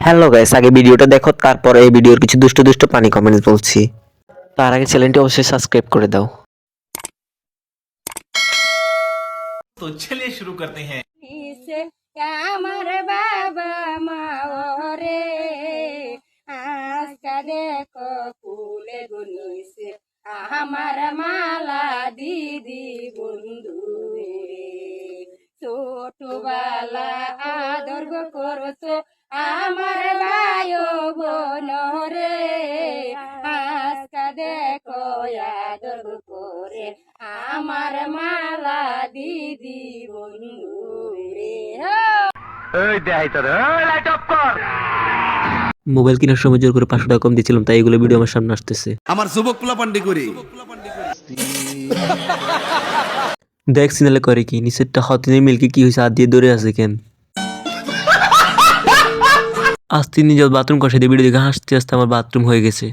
Hello guys, আগে ভিডিওটা দেখো, তারপর এই ভিডিওর কিছু দুষ্ট দুষ্ট পানি কমেন্টস বলছি। তার আগে চ্যানেলটি অবশ্যই সাবস্ক্রাইব করে দাও। तो चलिए शुरू करते हैं। নিছে আমার বাবা মা রে আজকা দেখো ফুলে গুনিছে আমার মালা দিদি বন্ধু রে ছোটবেলা আদর গো করছো আমার ভাই বোন রে আজকা দেখো আদর গো করে আমার মালা দিদি বন্ধু রে মোবাইল কেনার সময় জোর করে 500 টাকা কম দিয়েছিলাম, তাই এগুলো ভিডিও আমার সামনে আসতেছে। আমার যুবক পোলাপান্ডি করি দেখ সিনালে করে কি, নিচেরটা হতিনের মিল্কি কি হয়েছে, হাত দিয়ে দৌড়ে আছে কেন? আজ 3 দিন যাবত বাথরুম কষাই দিয়ে ভিডিও দেখে হাসতে হাসতে আমার বাথরুম হয়ে গেছে।